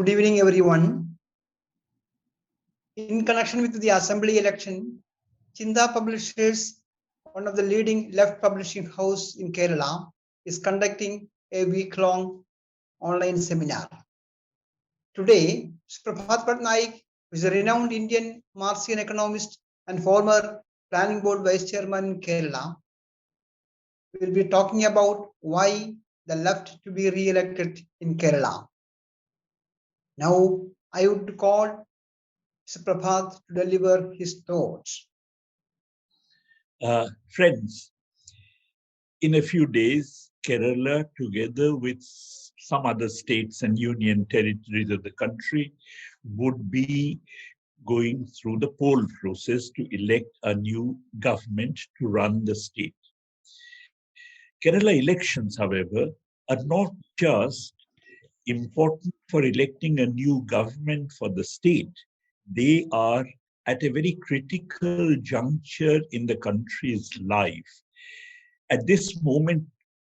Good evening, everyone. In connection with the assembly election, Chinda Publishers, one of the leading left publishing house in Kerala, is conducting a week-long online seminar. Today, PRABHAT PATNAIK, who is a renowned Indian Marxian economist and former planning board vice chairman in Kerala, will be talking about why the left to be re-elected in Kerala. Now, I would call Mr. PRABHAT to deliver his thoughts. Friends, in a few days, Kerala, together with some other states and union territories of the country, would be going through the poll process to elect a new government to run the state. Kerala elections, however, are not just important for electing a new government for the state. They are at a very critical juncture in the country's life. At this moment,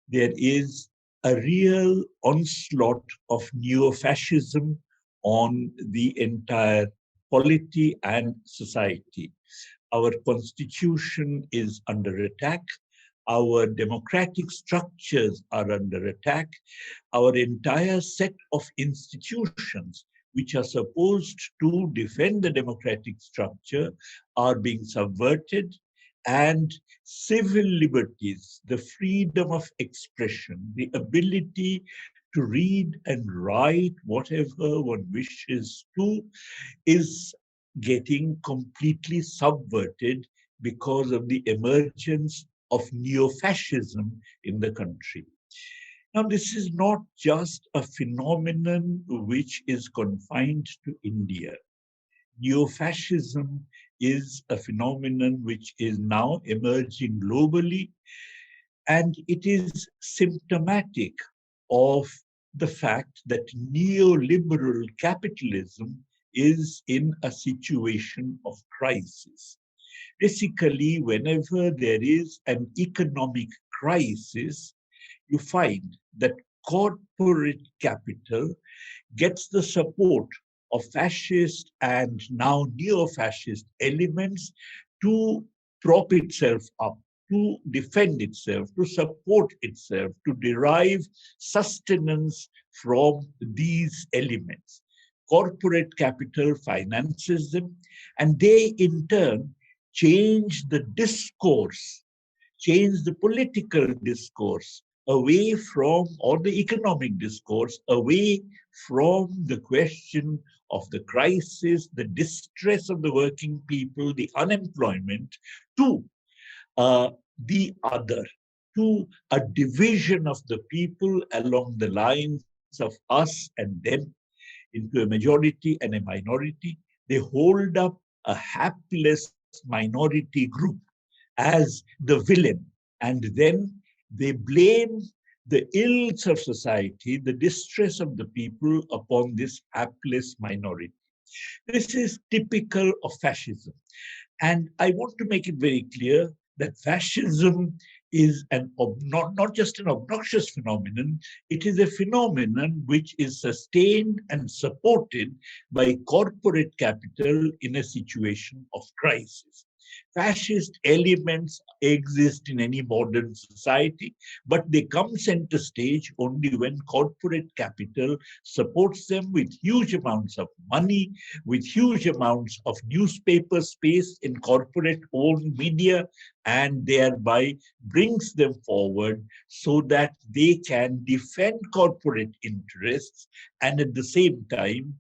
there is a real onslaught of neo-fascism on the entire polity and society. Our constitution is under attack. Our democratic structures are under attack. Our entire set of institutions which are supposed to defend the democratic structure are being subverted, and civil liberties, the freedom of expression, the ability to read and write whatever one wishes to, is getting completely subverted because of the emergence of neo-fascism in the country. Now, this is not just a phenomenon which is confined to India. Neo-fascism is a phenomenon which is now emerging globally, and it is symptomatic of the fact that neoliberal capitalism is in a situation of crisis. Basically, whenever there is an economic crisis, you find that corporate capital gets the support of fascist and now neo-fascist elements to prop itself up, to defend itself, to support itself, to derive sustenance from these elements. Corporate capital finances them, and they in turn change the discourse, change the political discourse away from, or the economic discourse, away from the question of the crisis, the distress of the working people, the unemployment, to the other, to a division of the people along the lines of us and them, into a majority and a minority. They hold up a hapless minority group as the villain, and then they blame the ills of society, the distress of the people upon this hapless minority. This is typical of fascism. And I want to make it very clear that fascism is not just an obnoxious phenomenon, it is a phenomenon which is sustained and supported by corporate capital in a situation of crisis. Fascist elements exist in any modern society, but they come center stage only when corporate capital supports them with huge amounts of money, with huge amounts of newspaper space in corporate-owned media, and thereby brings them forward so that they can defend corporate interests and at the same time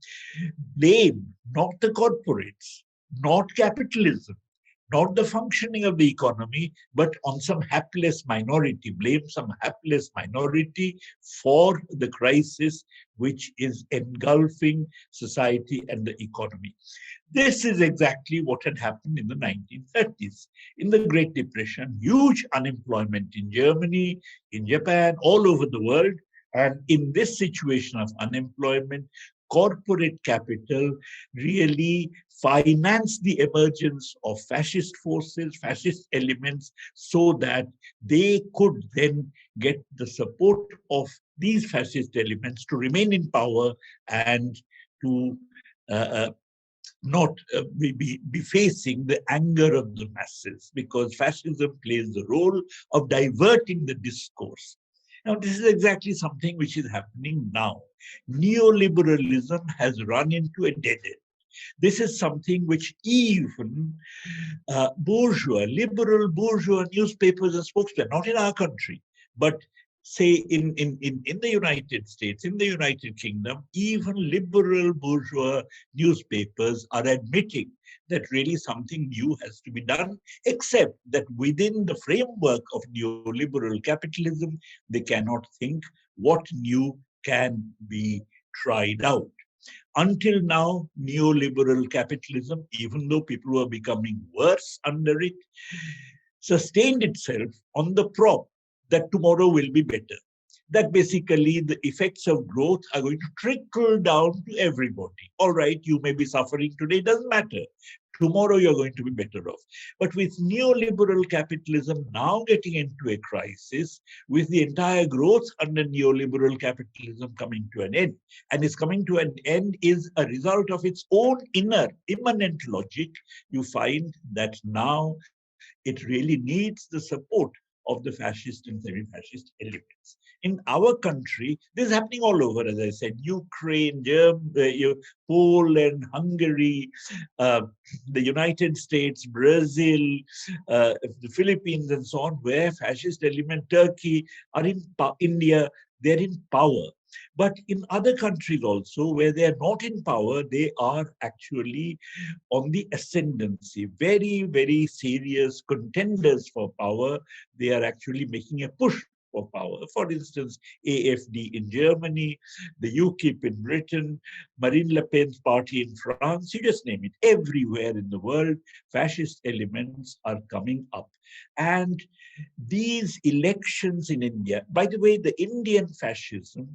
blame not the corporates, not capitalism, not the functioning of the economy, but on some hapless minority, blame some hapless minority for the crisis which is engulfing society and the economy. This is exactly what had happened in the 1930s. In the Great Depression, huge unemployment in Germany, in Japan, all over the world. And in this situation of unemployment, corporate capital really financed the emergence of fascist forces, fascist elements, so that they could then get the support of these fascist elements to remain in power and to not be facing the anger of the masses, because fascism plays the role of diverting the discourse. Now, this is exactly something which is happening now. Neoliberalism has run into a dead end. This is something which even bourgeois, liberal bourgeois newspapers and spokesmen, not in our country, but say in the United States, in the United Kingdom, even liberal bourgeois newspapers are admitting that really something new has to be done, except that within the framework of neoliberal capitalism, they cannot think what new can be tried out. Until now, neoliberal capitalism, even though people were becoming worse under it, sustained itself on the prop that tomorrow will be better. That basically the effects of growth are going to trickle down to everybody. All right, you may be suffering today, doesn't matter. Tomorrow you're going to be better off. But with neoliberal capitalism now getting into a crisis, with the entire growth under neoliberal capitalism coming to an end, and it's coming to an end is a result of its own inner immanent logic, you find that now it really needs the support of the fascist and semi-fascist elements. In our country, this is happening all over, as I said, Ukraine, Germany, Poland, Hungary, uh, the United States, Brazil, the Philippines, and so on, where fascist element, Turkey, are in India, they're in power. But in other countries also, where they are not in power, they are actually on the ascendancy, very, very serious contenders for power. They are actually making a push for power. For instance, AFD in Germany, the UKIP in Britain, Marine Le Pen's party in France, you just name it. Everywhere in the world, fascist elements are coming up. And these elections in India, by the way, the Indian fascism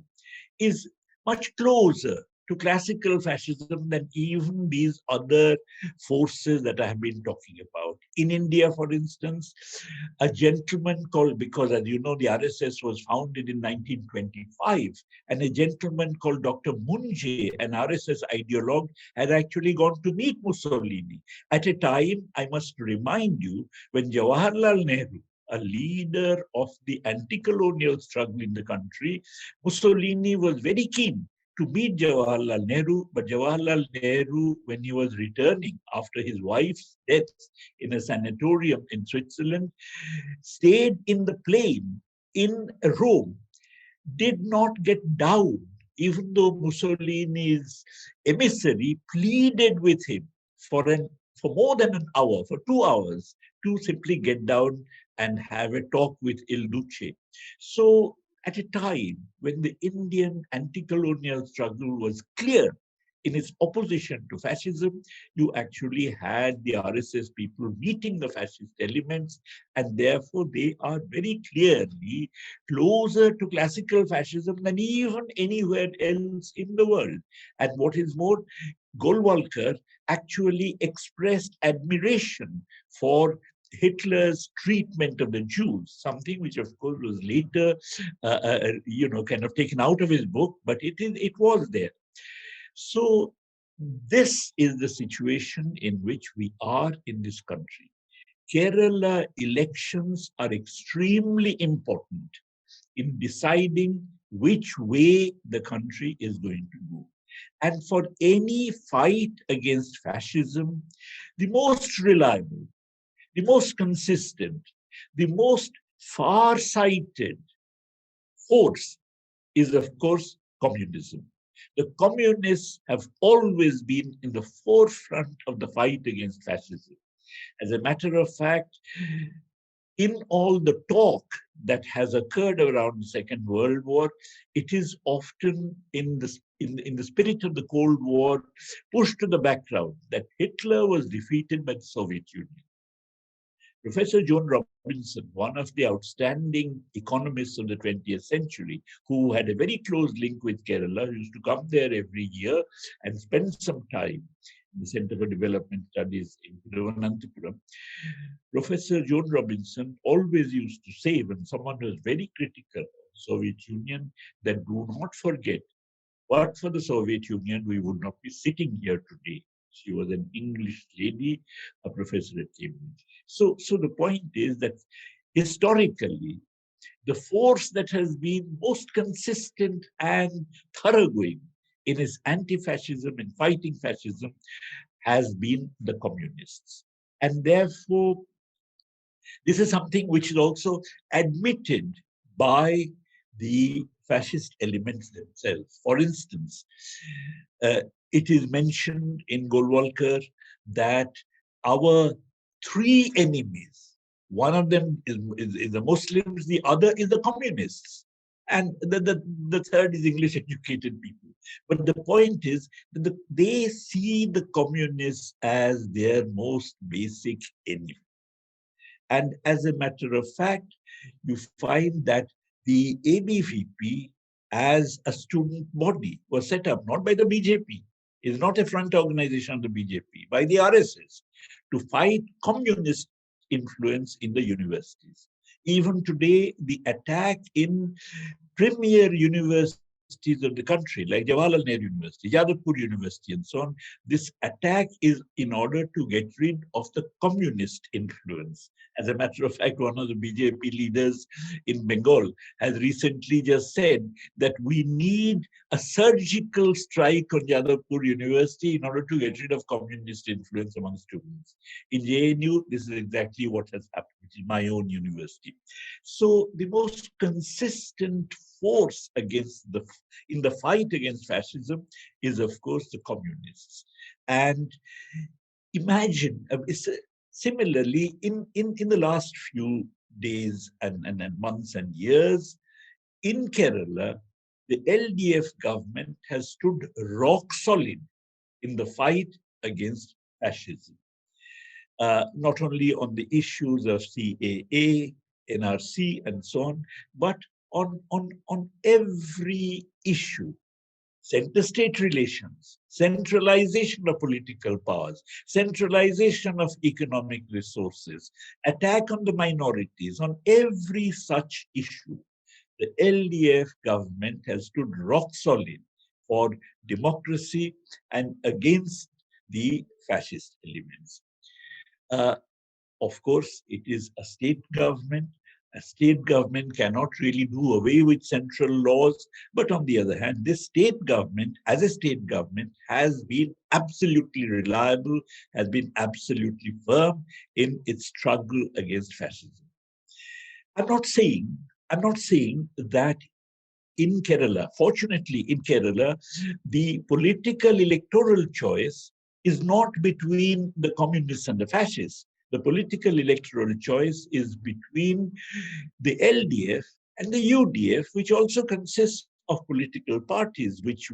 is much closer to classical fascism than even these other forces that I have been talking about. In India, for instance, a gentleman called, because as you know, the RSS was founded in 1925, and a gentleman called Dr. Munje, an RSS ideologue, had actually gone to meet Mussolini at a time, I must remind you, when Jawaharlal Nehru, a leader of the anti-colonial struggle in the country, Mussolini was very keen to meet Jawaharlal Nehru, but Jawaharlal Nehru, when he was returning after his wife's death in a sanatorium in Switzerland, stayed in the plane in Rome, did not get down, even though Mussolini's emissary pleaded with him for more than an hour, for 2 hours, to simply get down and have a talk with Il Duce. So at a time when the Indian anti-colonial struggle was clear in its opposition to fascism, you actually had the RSS people meeting the fascist elements, and therefore they are very clearly closer to classical fascism than even anywhere else in the world. And what is more, Golwalkar actually expressed admiration for Hitler's treatment of the Jews, something which, of course, was later, kind of taken out of his book, but it was there. So this is the situation in which we are in this country. Kerala elections are extremely important in deciding which way the country is going to go. And for any fight against fascism, the most reliable, the most consistent, the most far-sighted force is, of course, communism. The communists have always been in the forefront of the fight against fascism. As a matter of fact, in all the talk that has occurred around the Second World War, it is often in the spirit of the Cold War pushed to the background that Hitler was defeated by the Soviet Union. Professor Joan Robinson, one of the outstanding economists of the 20th century, who had a very close link with Kerala, used to come there every year and spend some time in the Center for Development Studies in Thiruvananthapuram. Professor Joan Robinson always used to say, when someone was very critical of the Soviet Union, that do not forget But for the Soviet Union, we would not be sitting here today. She was an English lady, a professor at Cambridge. So the point is that historically, the force that has been most consistent and thoroughgoing in its anti-fascism and fighting fascism has been the communists. And therefore, this is something which is also admitted by the fascist elements themselves. For instance, uh, it is mentioned in Golwalkar that our three enemies, one of them is the Muslims, the other is the communists, and the third is English educated people. But the point is that they see the communists as their most basic enemy. And as a matter of fact, you find that the ABVP as a student body was set up not by the BJP, is not a front organization of the BJP, by the RSS to fight communist influence in the universities. Even today, the attack in premier universities of the country, like Jawaharlal Nehru University, Yadavpur University, and so on, this attack is in order to get rid of the communist influence. As a matter of fact, one of the BJP leaders in Bengal has recently just said that we need a surgical strike on Yadavpur University in order to get rid of communist influence among students. In JNU, this is exactly what has happened, which is my own university. So the most consistent force in the fight against fascism is, of course, the communists. And imagine, similarly, in the last few days and months and years, in Kerala, the LDF government has stood rock solid in the fight against fascism. Not only on the issues of CAA, NRC, and so on, but on every issue. Center-state relations, centralization of political powers, centralization of economic resources, attack on the minorities, on every such issue, the LDF government has stood rock solid for democracy and against the fascist elements. Uh, of course, it is a state government. A state government cannot really do away with central laws. But on the other hand, this state government, as a state government, has been absolutely reliable, has been absolutely firm in its struggle against fascism. I'm not saying, I'm not saying that in Kerala, fortunately in Kerala, the political electoral choice is not between the communists and the fascists. The political electoral choice is between the LDF and the UDF, which also consists of political parties which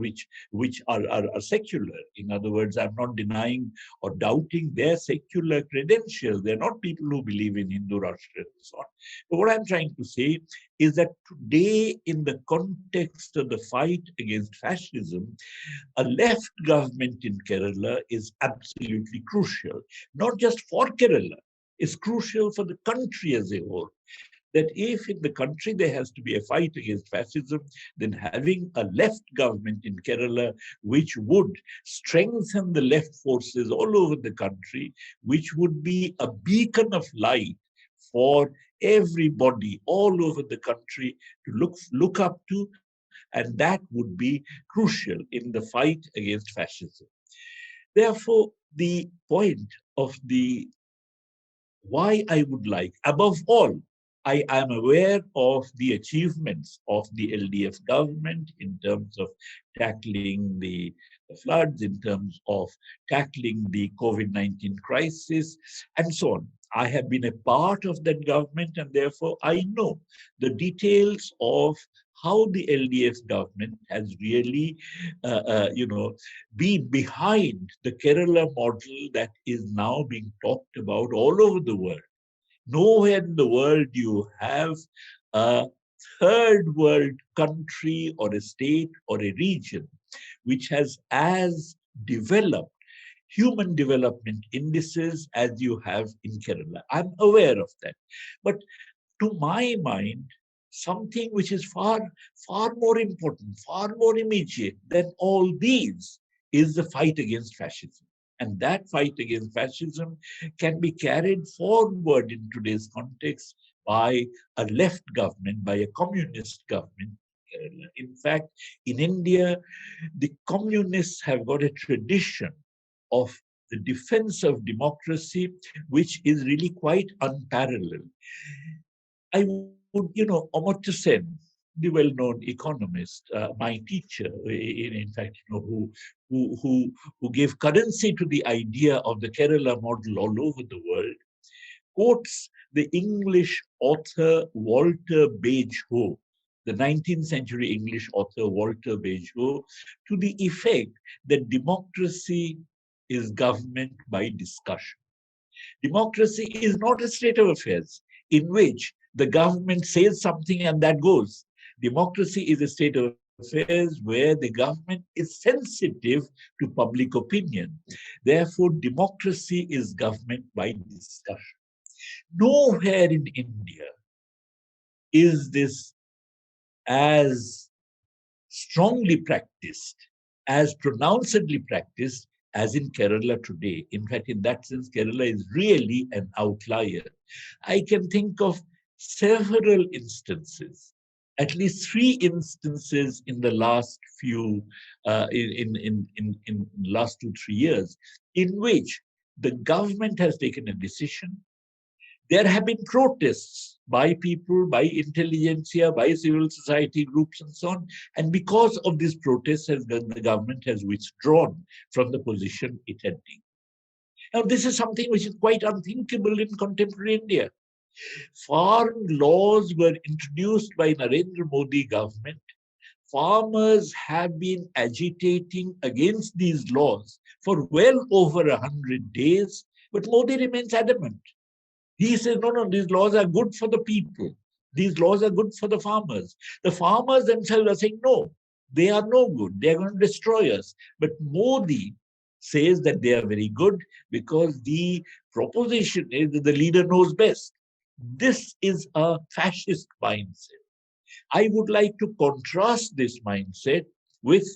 are secular. In other words, I'm not denying or doubting their secular credentials. They're not people who believe in Hindu Rashtra and so on. But what I'm trying to say is that today, in the context of the fight against fascism, a left government in Kerala is absolutely crucial, not just for Kerala, it's crucial for the country as a whole. That if in the country there has to be a fight against fascism, then having a left government in Kerala, which would strengthen the left forces all over the country, which would be a beacon of light for everybody all over the country to look up to, and that would be crucial in the fight against fascism. Therefore, the point of the why I would like, above all, I am aware of the achievements of the LDF government in terms of tackling the floods, in terms of tackling the COVID-19 crisis, and so on. I have been a part of that government, and therefore I know the details of how the LDF government has really, been behind the Kerala model that is now being talked about all over the world. Nowhere in the world you have a third world country or a state or a region which has as developed human development indices as you have in Kerala. I'm aware of that. But to my mind, something which is far, far more important, far more immediate than all these is the fight against fascism. And that fight against fascism can be carried forward in today's context by a left government, by a communist government. In fact, in India, the communists have got a tradition of the defense of democracy, which is really quite unparalleled. I would, Amartya Sen, the well-known economist, my teacher, in fact, who gave currency to the idea of the Kerala model all over the world, quotes the English author Walter Bagehot, the 19th century English author Walter Bagehot, to the effect that democracy is government by discussion. Democracy is not a state of affairs in which the government says something and that goes. Democracy is a state of affairs where the government is sensitive to public opinion. Therefore, democracy is government by discussion. Nowhere in India is this as strongly practiced, as pronouncedly practiced as in Kerala today. In fact, in that sense, Kerala is really an outlier. I can think of several instances, at least three instances in the last few, in last 2-3 years, in which the government has taken a decision. There have been protests by people, by intelligentsia, by civil society groups, and so on. And because of these protests, the government has withdrawn from the position it had taken. Now, this is something which is quite unthinkable in contemporary India. Farm laws were introduced by Narendra Modi government. Farmers have been agitating against these laws for well over 100 days, but Modi remains adamant. He says, no, these laws are good for the people. These laws are good for the farmers. The farmers themselves are saying, no, they are no good. They are going to destroy us. But Modi says that they are very good because the proposition is that the leader knows best. This is a fascist mindset. I would like to contrast this mindset with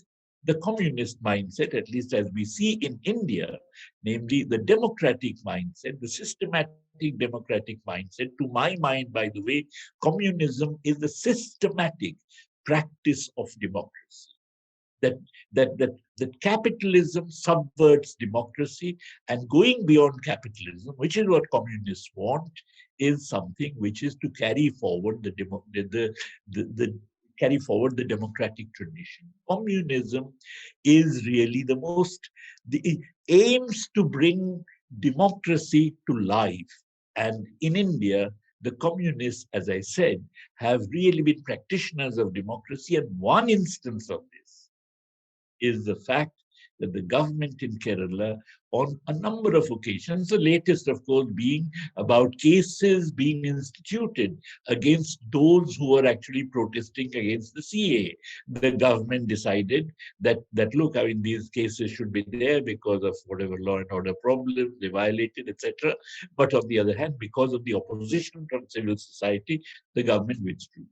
the communist mindset, at least as we see in India, namely the democratic mindset, the systematic democratic mindset. To my mind, by the way, communism is the systematic practice of democracy. That capitalism subverts democracy, and going beyond capitalism, which is what communists want, is something which is to carry forward carry forward the democratic tradition. Communism is really the aims to bring democracy to life. And in India, the communists, as I said, have really been practitioners of democracy. And one instance of this is the fact that the government in Kerala, on a number of occasions, the latest, of course, being about cases being instituted against those who were actually protesting against the CAA. The government decided that look, I mean, these cases should be there because of whatever law and order problems they violated, etc. But on the other hand, because of the opposition from civil society, the government withdrew.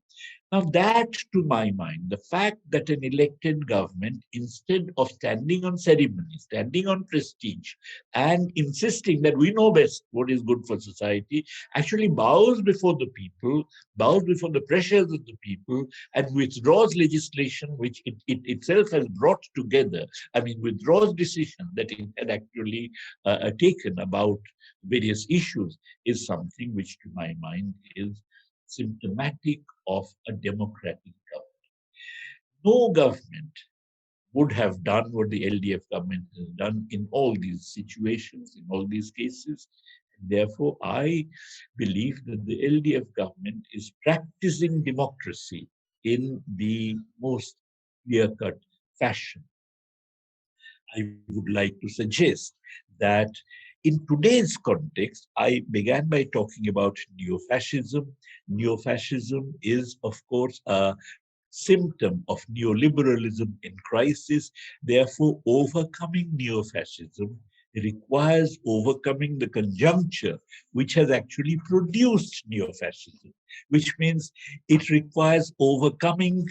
Now, that, to my mind, the fact that an elected government, instead of standing on ceremony, standing on prestige, and insisting that we know best what is good for society, actually bows before the people, bows before the pressures of the people, and withdraws legislation which it itself has brought together. I mean, withdraws decision that it had actually taken about various issues, is something which, to my mind, is symptomatic of a democratic government. No government would have done what the LDF government has done in all these situations, in all these cases. And therefore, I believe that the LDF government is practicing democracy in the most clear-cut fashion. I would like to suggest that in today's context, I began by talking about neo-fascism. Neo-fascism is, of course, a symptom of neoliberalism in crisis. Therefore, overcoming neo-fascism requires overcoming the conjuncture which has actually produced neo-fascism. which means it requires overcoming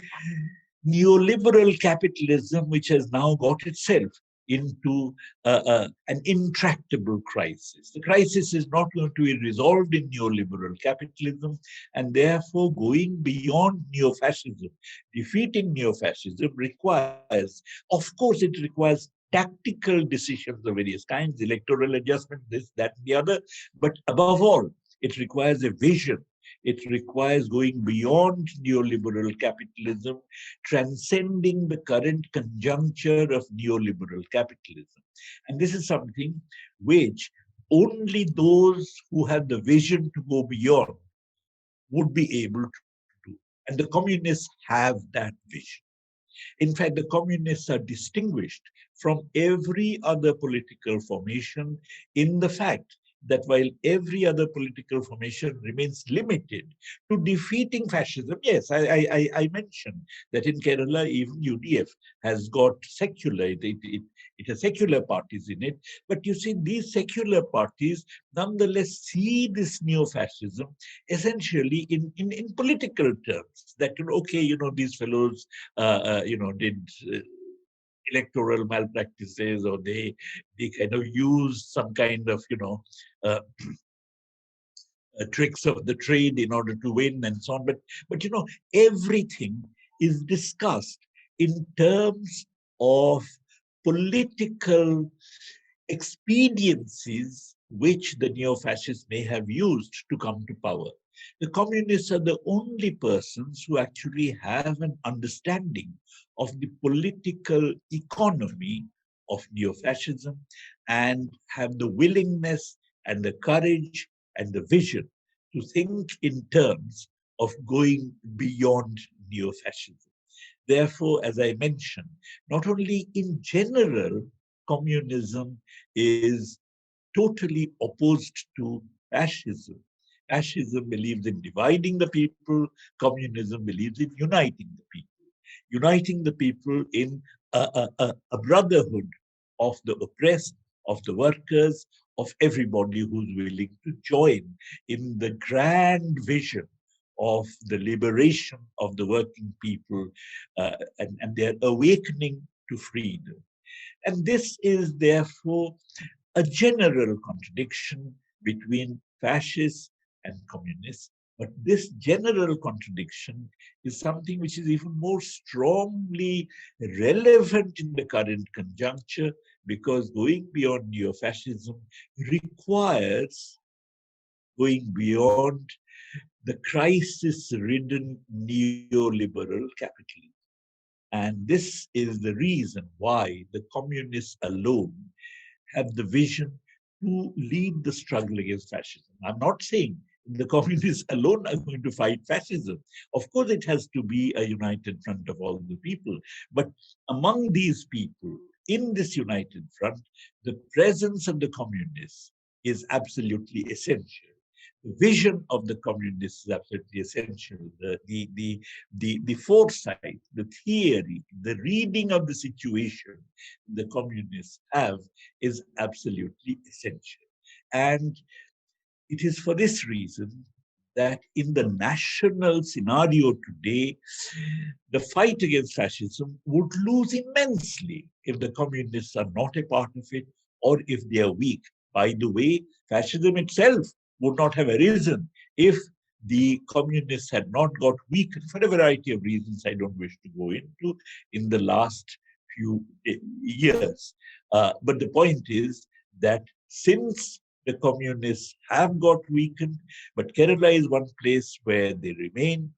neoliberal capitalism, which has now got itself into an intractable crisis. The crisis is not going to be resolved in neoliberal capitalism, and therefore going beyond neo-fascism. Defeating neo-fascism requires, of course, it requires tactical decisions of various kinds, electoral adjustment, this, that, and the other, but above all, it requires a vision. It requires going beyond neoliberal capitalism, transcending the current conjuncture of neoliberal capitalism. And this is something which only those who have the vision to go beyond would be able to do. And the communists have that vision. In fact, the communists are distinguished from every other political formation in the fact that while every other political formation remains limited to defeating fascism, yes, I mentioned that in Kerala, even UDF has got secular, it has secular parties in it. But you see, these secular parties nonetheless see this neo-fascism essentially in political terms. That, okay, these fellows, did electoral malpractices, or they kind of use some kind of, uh, tricks of the trade in order to win and so on. But everything is discussed in terms of political expediencies which the neo-fascists may have used to come to power. The communists are the only persons who actually have an understanding of the political economy of neo-fascism and have the willingness and the courage and the vision to think in terms of going beyond neo-fascism. Therefore, as I mentioned, not only in general, communism is totally opposed to fascism. Fascism believes in dividing the people, communism believes in uniting the people. Uniting the people in a brotherhood of the oppressed, of the workers, of everybody who's willing to join in the grand vision of the liberation of the working people and their awakening to freedom. And this is therefore a general contradiction between fascists and communists. But this general contradiction is something which is even more strongly relevant in the current conjuncture, because going beyond neo-fascism requires going beyond the crisis-ridden neoliberal capitalism. And this is the reason why the communists alone have the vision to lead the struggle against fascism. I'm not saying the communists alone are going to fight fascism. Of course, it has to be a united front of all the people. But among these people, in this united front, the presence of the communists is absolutely essential. The vision of the communists is absolutely essential. The foresight, the theory, the reading of the situation the communists have is absolutely essential. And it is for this reason that in the national scenario today, the fight against fascism would lose immensely if the communists are not a part of it, or if they are weak. By the way, fascism itself would not have arisen if the communists had not got weakened for a variety of reasons I don't wish to go into in the last few years. But the point is that since the communists have got weakened, but Kerala is one place where they remain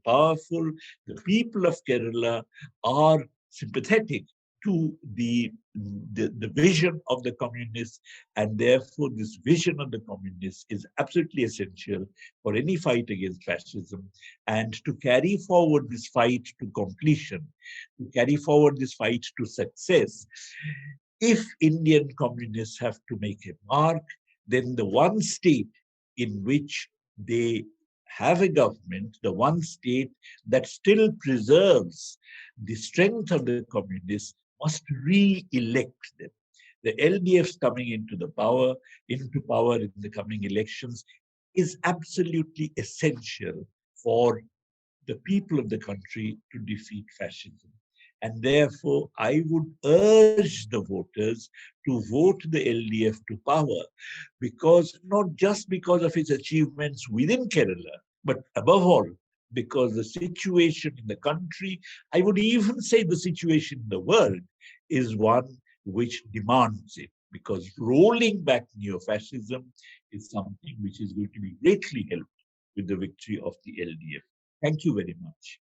powerful. The people of Kerala are sympathetic to the vision of the communists, and therefore this vision of the communists is absolutely essential for any fight against fascism. And to carry forward this fight to completion, to carry forward this fight to success, if Indian communists have to make a mark, then the one state in which they have a government, the one state that still preserves the strength of the communists, must re-elect them. The LDFs coming into power in the coming elections is absolutely essential for the people of the country to defeat fascism. And therefore, I would urge the voters to vote the LDF to power, because not just because of its achievements within Kerala, but above all, because the situation in the country, I would even say the situation in the world, is one which demands it. Because rolling back neo-fascism is something which is going to be greatly helped with the victory of the LDF. Thank you very much.